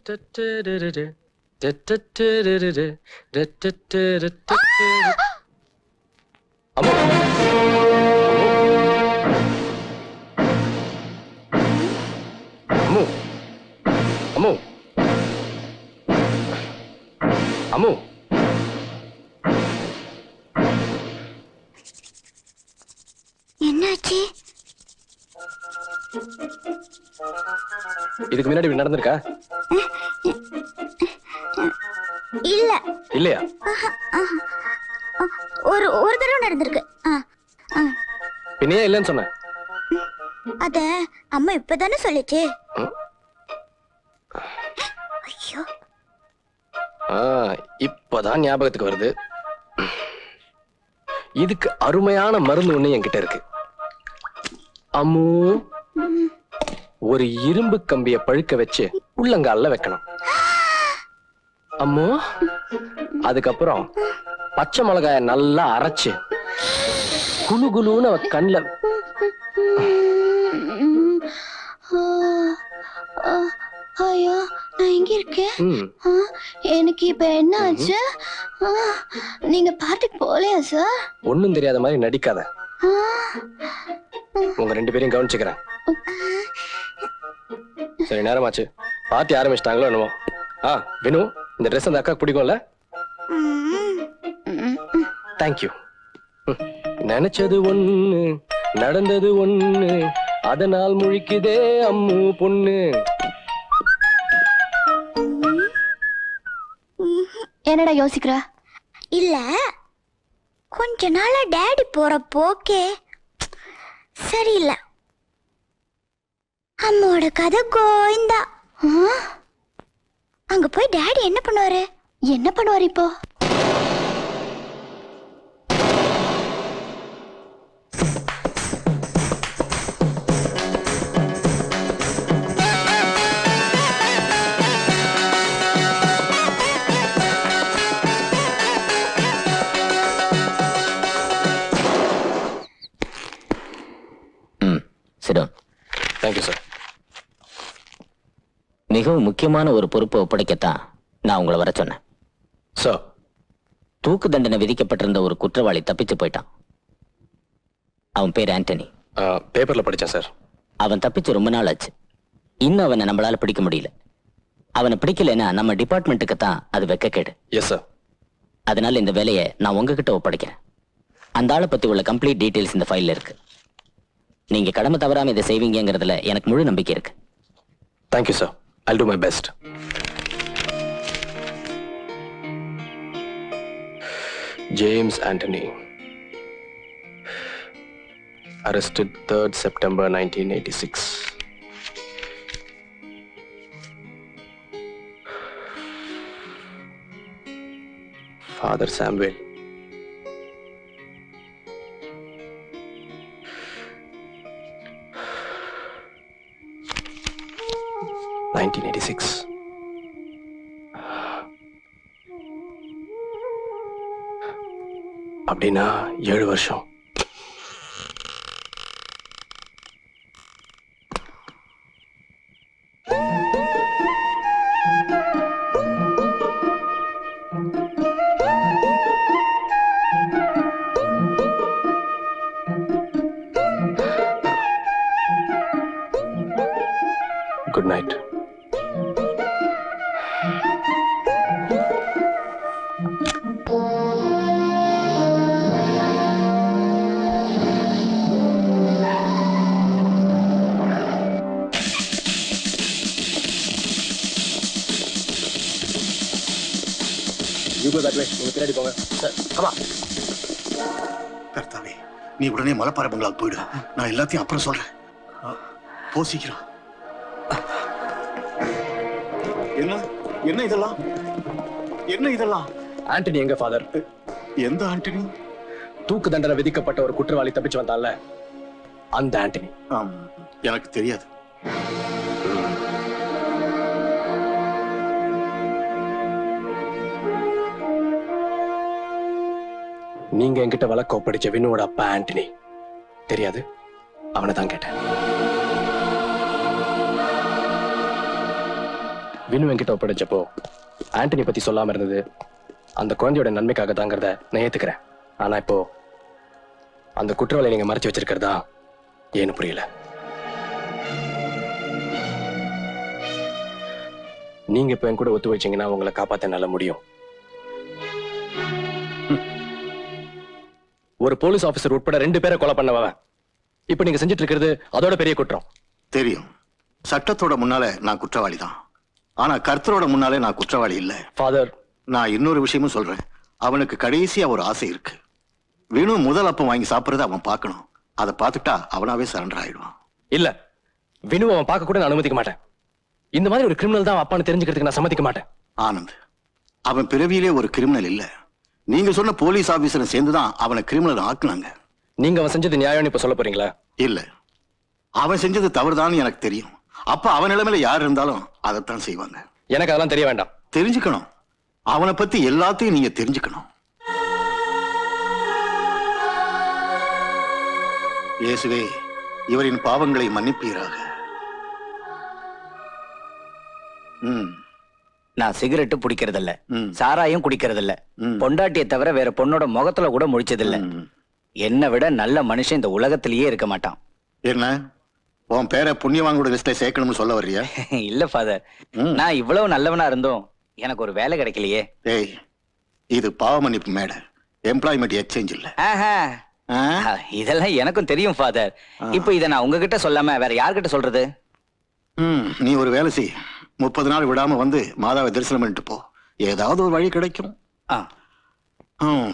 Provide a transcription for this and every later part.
அம்மு அம்மு அம்மு அம்மு என்னாச்சு? இதுக்கு முன்னாடி இப்படி நடந்திருக்கா? இல்ல. இல்லையா? ஒரு ஒரு தடவை நடந்திருக்கு. பின்னையே இல்லைன்னு சொன்ன. அத அம்மா இப்பதானே சொல்லிச்சு. ஐயோ, இப்பதான் ஞாபகத்துக்கு வருது. இதுக்கு அருமையான மருந்து ஒண்ணு என்கிட்ட இருக்கு. அம்மு, ஒரு இரும்பு கம்பிய பழுக்க வச்சு உள்ளங்கால்ல வைக்கணும். அம்மு, அதுக்கப்புறம் பச்சை மிளகாய நல்லா அரைச்சு குளு குளுன்னு அவ கண்ணுல. ஐயோ, நான் எங்க இருக்கேன்? எனக்கு இப்ப என்ன ஆச்சு? நீங்க பார்ட்டிக்கு போலையா சார்? ஒண்ணும் தெரியாத மாதிரி நடிக்காத. உங்க ரெண்டு பேரையும் கவனிச்சுக்கிறேன். சரி, நேரமாச்சு. பார்ட்டி ஆரம்பிச்சிட்டாங்களோ என்னமோ. வினு, இந்த ட்ரெஸ் அந்த அக்கா பிடிக்கும்ல? தேங்க்யூ. நினைச்சது ஒண்ணு, நடந்தது ஒண்ணு, அதனால் முழிக்குதே அம்மு பொண்ணு. என்னடா யோசிக்கிற? இல்ல, கொஞ்ச நாளா டாடி போற போக்கே சரியில்லை. அம்மாவோட கதை கோயிந்தா. அங்க போய் டாடி என்ன பண்ணுவாரு? என்ன பண்ணுவாரு இப்போ? Thank you sir. மிகவும் முக்கியமான ஒரு பொறுப்பை ஒப்படைக்கத்தான் நான் உங்களை வர சொன்னேன். சார், தூக்கு தண்டனை விதிக்கப்பட்டிருந்த ஒரு குற்றவாளி தப்பிச்சு போயிட்டான். அவன் பேர் ஆண்டனி. பேப்பர்ல படிச்சேன் சார். அவன் தப்பிச்சு ரொம்ப நாள் ஆச்சு. இன்னும் அவனை நம்மளால பிடிக்க முடியல. அவனை பிடிக்கலைன்னா நம்ம டிபார்ட்மெண்ட்டுக்கு தான் அது வெக்கக்கேடு. Yes sir. அதனால இந்த வேலையை நான் உங்ககிட்ட ஒப்படைக்கிறேன். அந்த ஆளை பத்தி உள்ள கம்ப்ளீட் டீடைல்ஸ் இந்த ஃபைல்ல இருக்கு. நீங்க கடமை தவறாம இதை செய்வீங்கிறதுல எனக்கு முழு நம்பிக்கை இருக்கு. Thank you sir. I'll do my best. James Anthony, arrested 3rd September 1986. Father Samuel. அப்படின்னா 7 வருஷம். Good night. கர்த்தாவே, நீ உடனே மலைப்பாறை பங்களாவுக்கு போயிடு. நான் எல்லாத்தையும் அப்புறம் சொல்றேன். போ சீக்கிரம். என்ன என்ன இதெல்லாம்? என்ன இதெல்லாம்? ஆண்டனி எங்க ஃபாதர்? எந்த ஆண்டனி? தூக்கு தண்டனை விதிக்கப்பட்ட ஒரு குற்றவாளி தப்பிச்சு வந்தால அந்த ஆண்டனி. எனக்கு தெரியாது. நீங்க என்கிட்ட வழக்க ஒப்படைச்ச வினுவோட அப்பா ஆண்டனி தெரியாது? அவனை தான் கேட்டேன். வினு என்கிட்ட ஒப்படைச்சப்போ ஆண்டனி பத்தி சொல்லாம இருந்தது அந்த குழந்தையோட நன்மைக்காக தாங்கிறத நான் ஏத்துக்கிறேன். ஆனா இப்போ அந்த குற்றவாளியை நீங்க மறைச்சு வச்சிருக்கிறதா ஏன்னு புரியல. நீங்க இப்ப என் கூட ஒத்து வச்சீங்கன்னா உங்களை காப்பாத்த நல்ல முடியும். ஒரு போலீஸ் ஆபீசர் உட்பட 2 பேரை கொலை பண்ணவன் இப்ப நீங்க செஞ்சுட்டு இருக்கிறது அதோட பெரிய குற்றம். தெரியும், சட்டத்தோட முன்னால நான் குற்றவாளி தான். ஆனா கர்த்தரோட முன்னாலே நான் குற்றவாளி இல்ல. ஃபாதர், நான் இன்னொரு விஷயமும் சொல்றேன். அவனுக்கு கடைசியா ஒரு ஆசை இருக்கு. வினு முதல் அப்பம் வாங்கி சாப்பிடுறத அவன் பார்க்கணும். அதை பார்த்துட்டா அவனாவே சரண்டர் ஆயிடுவான். இல்ல, வினு அவன் பார்க்க கூட நான் அனுமதிக்க மாட்டேன். இந்த மாதிரி ஒரு கிரிமினல் தான் அப்பான்னு தெரிஞ்சுக்கிறதுக்கு நான் சம்மதிக்க மாட்டேன். ஆனந்த், அவன் பிறவியிலே ஒரு கிரிமினல் இல்ல. நீங்க சொன்ன போலீஸ் ஆபீசரை சேர்ந்துதான் அவனை கிரிமினல் ஆக்குனாங்க. நீங்க அவன் செஞ்சது நியாயம்னு இப்ப சொல்ல போறீங்களா? இல்ல, அவன் செஞ்சது தவறுதான்னு எனக்கு தெரியும். அப்ப அவன் நிலைமையில யார் இருந்தாலும் அதைத்தான் செய்வாங்க. எனக்கு அதெல்லாம் தெரிய வேண்டாம். தெரிஞ்சுக்கணும். அவனை பத்தி எல்லாத்தையும் நீங்க தெரிஞ்சுக்கணும். இயேசுவே, இவரின் பாவங்களை மன்னிப்பீராக. நான் சிகரெட்டு பிடிக்கிறதில்ல, ம். சாராயம் குடிக்கிறதில்ல, ம். பொண்டாட்டியை தவிர வேற பொண்ணோட முகத்துல கூட முழிச்சதில்ல. என்னை விட நல்ல மனுஷன் இந்த உலகத்திலேயே இருக்க மாட்டான். என்ன, உன் பேரை புண்ணியவான்களோட லிஸ்ட்ல சேர்க்கணும்னு சொல்ல வர்றியா? இல்ல ஃபாதர், ம். நான் இவ்வளவு நல்லவனா இருந்தோம் எனக்கு ஒரு வேலை கிடைக்கலையே. ஏய், இது பாவ மன்னிப்பு மேடை, எம்ப்ளாய்மெண்ட் எக்ஸ்சேஞ்ச் இல்ல. ஆஹா. ஆ? இதெல்லாம் எனக்கும் தெரியும் ஃபாதர். இப்போ இதை நான் உங்ககிட்ட சொல்லாம வேற யார்கிட்ட சொல்றது? நீ ஒரு வேலை செய். 30 நாள் விடாம வந்து மாதாவை தரிசனம் பண்ணிட்டு போ. ஏதாவது ஒரு வழி கிடைக்கும். ஆ.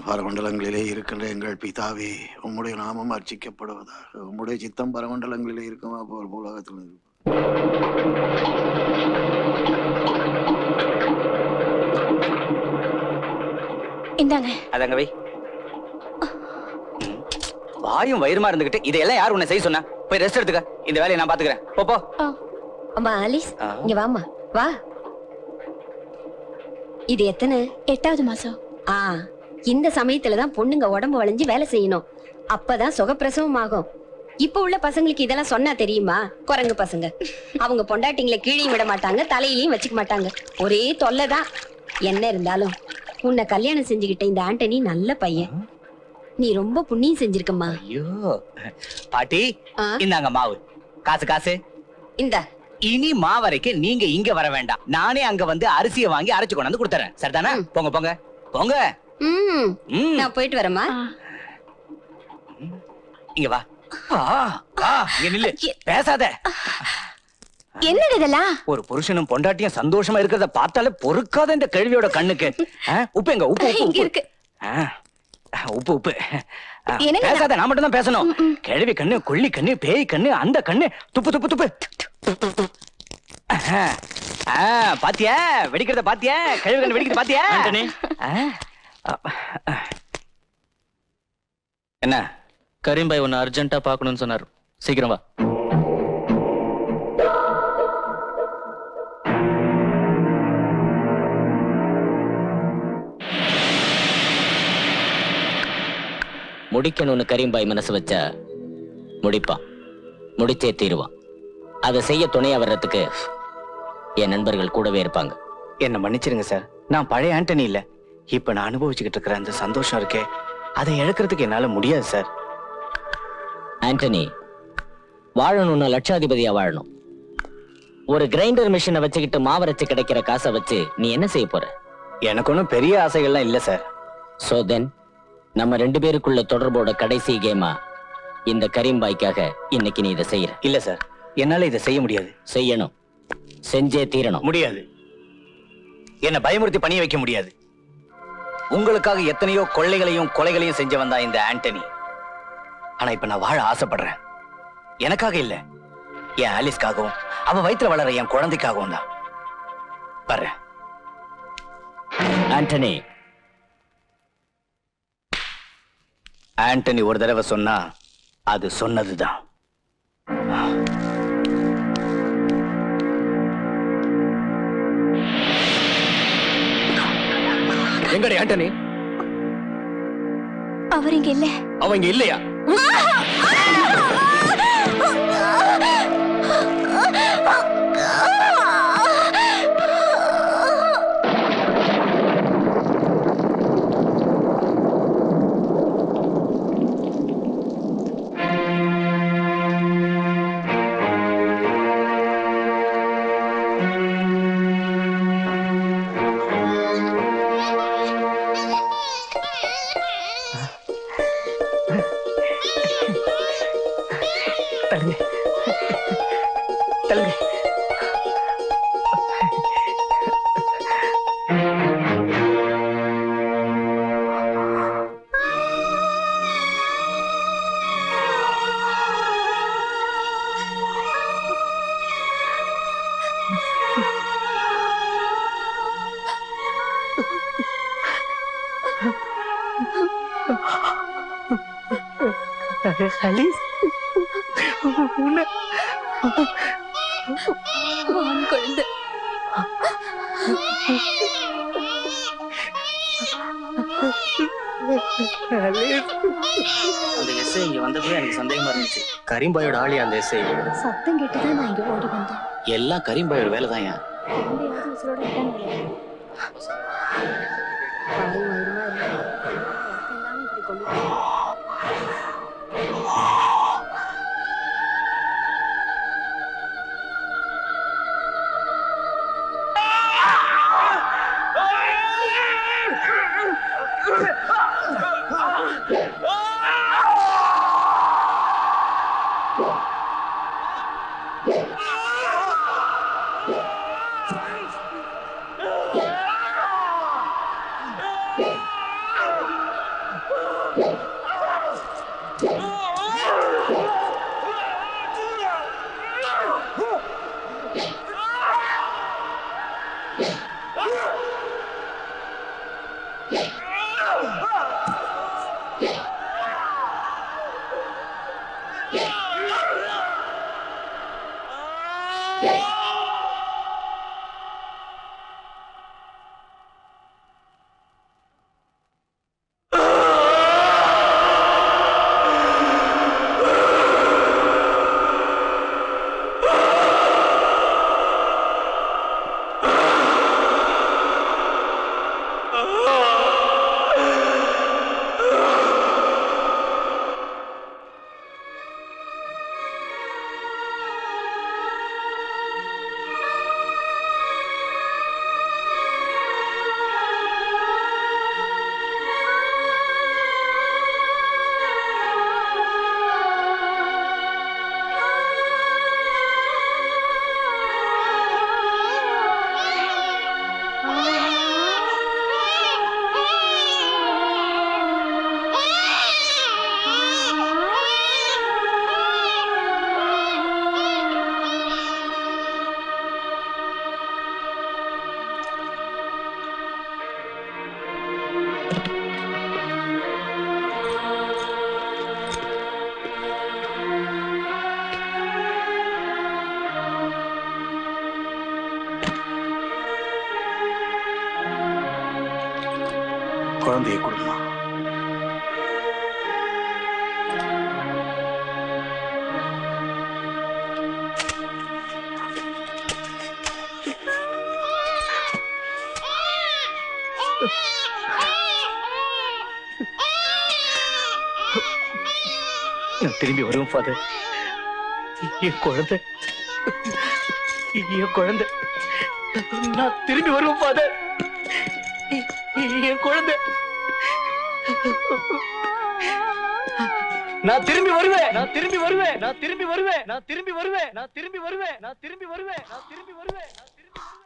பரமண்டலங்களிலே இருக்கின்ற எங்கள் பிதாவே, உம்முடைய நாமம் அர்ச்சிக்கப்படுவதாக. உம்முடைய சித்தம் பரமண்டலங்களிலே இருக்குமா போல் உலகத்தில் இருக்கும். இந்தாங்க. அதங்க வை. வாயும் வயிறுமா இருந்துகிட்டு இதையெல்லாம் யார் உன்னை செய்ய சொன்னா? போய் ரெஸ்ட் எடுத்துக்க. இந்த வேலையை நான் பாத்துக்கிறேன். போ போ. அம்மா ஆலிஸ், இங்க வாமா, வா. இது எத்தனை? 8வது மாசம். இந்த சமயத்துலதான் பொண்ணுங்க உடம்பு வளைஞ்சு வேலை செய்யணும். அப்பதான் சுகப்பிரசவம் ஆகும். இப்ப உள்ள பசங்களுக்கு இதெல்லாம் சொன்னா தெரியுமா? குரங்கு பசங்க. அவங்க பொண்டாட்டிங்களை கீழையும் விட மாட்டாங்க, தலையிலையும் வச்சுக்க மாட்டாங்க. ஒரே தொல்லைதான். என்ன இருந்தாலும் உன்னை கல்யாணம் செஞ்சுக்கிட்ட இந்த ஆண்டனி நல்ல பையன். நீ ரொம்ப புண்ணியம் செஞ்சிருக்கம்மா. ஐயோ பாட்டி, இந்தாங்க மாவு. காசு காசு இந்த இனி மாவரைக்கு நீங்க இங்க வர வேண்டாம். நானே அங்க வந்து அரிசியை வாங்கி அரைச்சு கொண்டு வந்து கொடுத்துறேன். சரிதானே? போங்க போங்க போங்க. நான் போயிட்டு வரேம்மா. இங்க வா. இங்க நில்லு, பேசாத. என்னது இதெல்லாம்? ஒரு புருஷனும் பொண்டாட்டியும் சந்தோஷமா இருக்கிறத பார்த்தாலே பொறுக்காத இந்த கேள்வியோட கண்ணுக்கு. உப்பு எங்க? உப்பு உப்பு இங்க உப்பு. இருக்கு. உப்பு உப்பு. என்னங்க? பேசாத, நான் மட்டும் தான் பேசணும். கேள்வி கண்ணு, கொள்ளி கண்ணு, பேய் கண்ணு, அந்த கண்ணு, துப்பு துப்பு துப்பு. பாத்தியா வெடிக்கிறத? பாத்தியா கேள்வி கண்ணு வெடிக்கிறத? பாத்தியா? என்ன கரீம் பாய் உன்னை அர்ஜென்ட்டா பார்க்கணும்னு சொன்னார். சீக்கிரம் வா. முடிக்கணும்னு கரீம் பாய் மனசு வச்சா முடிப்பான், முடிச்சே தீருவான். அதை செய்ய துணையா வர்றதுக்கு என் நண்பர்கள் கூடவே இருப்பாங்க. என்ன மன்னிச்சிருங்க சார், நான் பழைய ஆண்டனி இல்ல. இப்ப நான் அனுபவிச்சுக்கிட்டு இருக்கிற அந்த சந்தோஷம் இருக்கே, அதை இழக்கிறதுக்கு என்னால முடியாது சார். ஆண்டனி, வாழணும்னா லட்சாதிபதியா வாழணும். ஒரு கிரைண்டர் மிஷினை வச்சுக்கிட்டு மாவரைச்சு கிடைக்கிற காசை வச்சு நீ என்ன செய்ய போற? எனக்கு ஒன்றும் பெரிய ஆசைகள்லாம் இல்ல சார். சோ தென் நம்ம 2 பேருக்குள்ள தொடர்போட கடைசி கேமா இந்த கரீம் பாய்க்காக இன்னைக்கு நீ இதை செய்யற. இல்ல சார், என்னால இதை செய்ய முடியாது. செய்யணும், செஞ்சே தீரணும். முடியாது. என்ன பயமுறுத்தி பணிய வைக்க முடியாது. உங்களுக்காக எத்தனையோ கொள்ளைகளையும் கொலைகளையும் செஞ்சவன் தான் இந்த ஆண்டனி. ஆனா இப்ப நான் வாழ ஆசைப்படுறேன். எனக்காக இல்ல, என் ஆலிஸ்காகவும் அவ வயித்துல வளர என் குழந்தைக்காகவும் தான். வர்றேன். ஆண்டனி, ஆண்டனி ஒரு தடவை சொன்னா அது சொன்னதுதான். எங்கடி ஆண்டனி? அவர் இங்க இல்ல. அவன் இங்க இல்லையா? அலிஸ் உன்னை ஆண் குழந்தை. அந்த எஸ்ஐ இங்க வந்தப்பவே எனக்கு சந்தேகமா இருந்துச்சு. கரீம்பாயோட ஆளி அந்த எஸ்ஐ. சத்தம் கேட்டுதான் நான் இங்க ஓடி வந்தேன். எல்லாம் கரீம்பாயோட வேலை தான். குழந்தையாவது உசுரோட இருக்கான்னு பாவம் வயிறுமா இல்லை. எல்லாமே இப்படி கொண்டு போய் குழந்தையை கொடுமா. நான் திரும்பி வருவேன் ஃபாதர். என் குழந்தை, என் குழந்தை, நான் திரும்பி வருவேன் ஃபாதர். என் குழந்தை, நான் திரும்பி வருவேன், நான் திரும்பி வருவேன், நான் திரும்பி வருவேன், நான் திரும்பி வருவேன், நான் திரும்பி வருவேன், நான் திரும்பி வருவேன், நான் திரும்பி வருவேன், நான் திரும்பி வருவேன்.